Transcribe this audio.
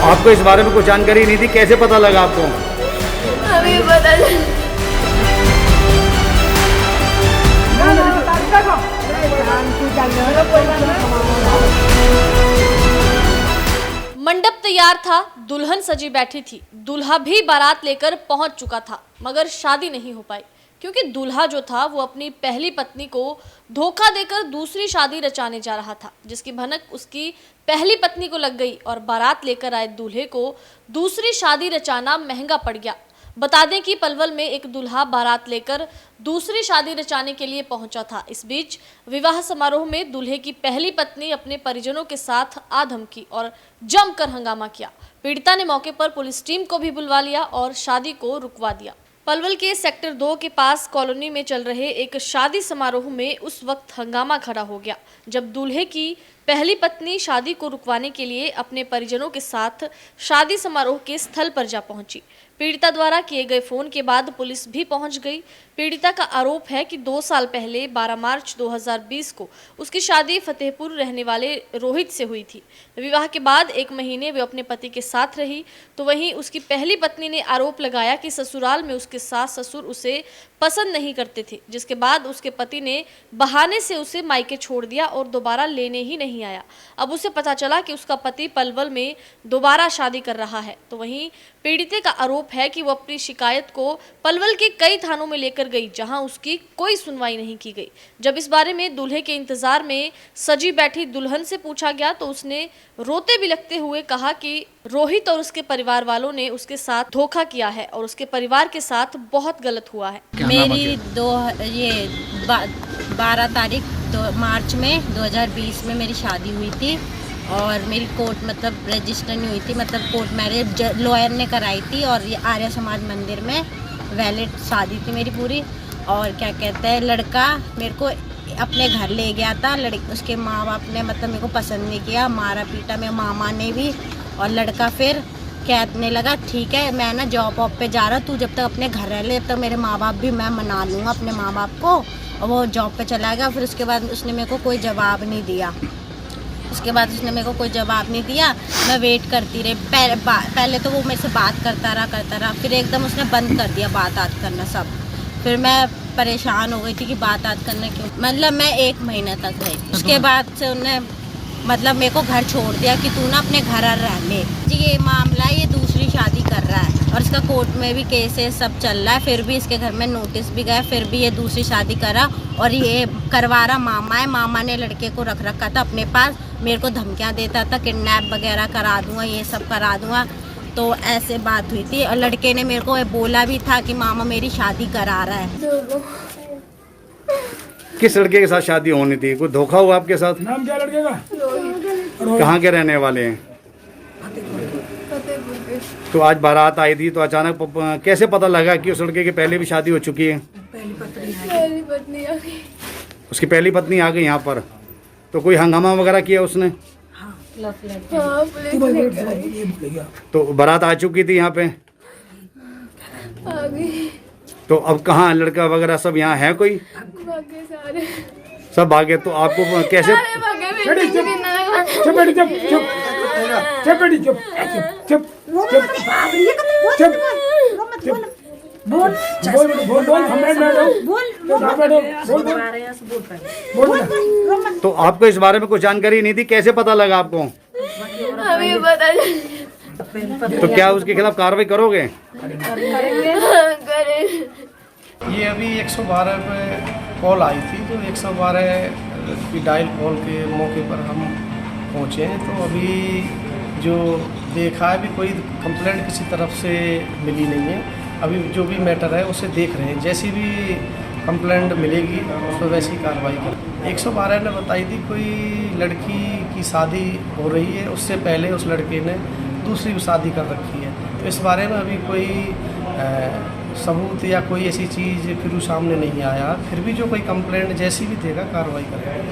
आपको इस बारे में कुछ जानकारी नहीं थी, कैसे पता लगा आपको? अभी पता चला। मंडप तैयार था, दुल्हन सजी बैठी थी, दूल्हा भी बारात लेकर पहुंच चुका था, मगर शादी नहीं हो पाई क्योंकि दूल्हा जो था वो अपनी पहली पत्नी को धोखा देकर दूसरी शादी रचाने जा रहा था, जिसकी भनक उसकी पहली पत्नी को लग गई और बारात लेकर आए दूल्हे को दूसरी शादी रचाना महंगा पड़ गया। बता दें कि पलवल में एक दूल्हा बारात लेकर दूसरी शादी रचाने के लिए पहुंचा था। इस बीच विवाह समारोह में दूल्हे की पहली पत्नी अपने परिजनों के साथ आ धमकी और जमकर हंगामा किया। पीड़िता ने मौके पर पुलिस टीम को भी बुलवा लिया और शादी को रुकवा दिया। पलवल के सेक्टर 2 के पास कॉलोनी में चल रहे एक शादी समारोह में उस वक्त हंगामा खड़ा हो गया जब दूल्हे की पहली पत्नी शादी को रुकवाने के लिए अपने परिजनों के साथ शादी समारोह के स्थल पर जा पहुंची। पीड़िता द्वारा किए गए फोन के बाद पुलिस भी पहुंच गई। पीड़िता का आरोप है कि 2 साल पहले 12 मार्च 2020 को उसकी शादी फतेहपुर रहने वाले रोहित से हुई थी। विवाह के बाद 1 महीने वे अपने पति के साथ रही, तो वहीं उसकी पहली पत्नी ने आरोप लगाया कि ससुराल में उसके सास ससुर उसे पसंद नहीं करते थे, जिसके बाद उसके पति ने बहाने से उसे मायके छोड़ दिया और दोबारा लेने ही नहीं आया। अब उसे पता चला कि उसका पति पलवल में दोबारा शादी कर रहा है। तो वहीं पीड़िते का आरोप है कि वो अपनी शिकायत को पलवल के कई थानों में लेकर गई, जहां उसकी कोई सुनवाई नहीं की गई। जब इस बारे में दूल्हे के इंतजार में सजी बैठी दुल्हन से पूछा गया तो उसने रोते बिलखते हुए कहा कि रोहित और उसके परिवार वालों ने उसके साथ धोखा किया है और उसके परिवार के साथ बहुत गलत हुआ है। मेरी 12 तारीख मार्च में 2020 में मेरी शादी हुई थी और मेरी कोर्ट मतलब रजिस्टर नहीं हुई थी, मतलब कोर्ट मैरिज लॉयर ने कराई थी और ये आर्य समाज मंदिर में वैलिड शादी थी मेरी पूरी। और क्या कहते हैं, लड़का मेरे को अपने घर ले गया था। उसके माँ बाप ने मतलब मेरे को पसंद नहीं किया, मारा पीटा मेरे मामा ने भी। और लड़का फिर कहने लगा ठीक है मैं ना जॉब वॉब पे जा रहा, तू जब तक अपने घर रह ले तब तक मेरे माँ बाप भी मैं मना लूँगा अपने माँ बाप को। और वो जॉब पे चला गया। फिर उसके बाद उसने मेरे को कोई जवाब नहीं दिया। मैं वेट करती रही। पहले तो वो मेरे से बात करता रहा, फिर एकदम उसने बंद कर दिया बात करना सब। फिर मैं परेशान हो गई थी कि बात करना क्यों, मतलब मैं 1 महीने तक रही थी। उसके बाद से उन्होंने मतलब मेरे को घर छोड़ दिया कि तू ना अपने घर रह ले। जी ये मामला ये दूसरी शादी कर रहा है और इसका कोर्ट में भी केस है, सब चल रहा है। फिर भी इसके घर में नोटिस भी गया, फिर भी ये दूसरी शादी करा और ये करवा रहा मामा है। मामा ने लड़के को रख रखा था अपने पास, मेरे को धमकियाँ देता था किडनैप वगैरह करा दूंगा, ये सब करा दूंगा। तो ऐसे बात हुई थी और लड़के ने मेरे को बोला भी था कि मामा मेरी शादी करा रहा है। किस लड़के के साथ शादी होनी थी? कोई धोखा हुआ आपके साथ? नाम क्या लड़के का? कहाँ के रहने वाले हैं? तो आज बारात आई थी तो अचानक कैसे पता लगा कि उस लड़के की पहले भी शादी हो चुकी है? पहली पत्नी आ गई। उसकी पहली पत्नी आ गई यहाँ पर, तो कोई हंगामा वगैरह किया उसने? हाँ, पुलिस ने कराई। तो बारात आ चुकी थी यहाँ पे? आ गई। तो अब कहाँ लड़का वगैरह सब यहाँ है? कोई भागे सारे, सब भागे। तो आपको कैसे? सारे भागे। तो आपको इस बारे में कुछ जानकारी नहीं थी, कैसे पता लगा आपको? अभी पता चला। तो क्या उसके खिलाफ कार्रवाई करोगे? करें। ये अभी 112 पे कॉल आई थी, तो 112 की डायल कॉल के मौके पर हम पहुँचे हैं। तो अभी जो देखा है, अभी कोई कंप्लेंट किसी तरफ से मिली नहीं है। अभी जो भी मैटर है उसे देख रहे हैं, जैसी भी कंप्लेंट मिलेगी उस पर वैसी कार्रवाई करें। 112 ने बताई थी कोई लड़की की शादी हो रही है, उससे पहले उस लड़के ने दूसरी शादी कर रखी है। तो इस बारे में अभी कोई सबूत या कोई ऐसी चीज़ फिर सामने नहीं आया। फिर भी जो कोई कंप्लेंट जैसी भी देगा कार्रवाई करेगा।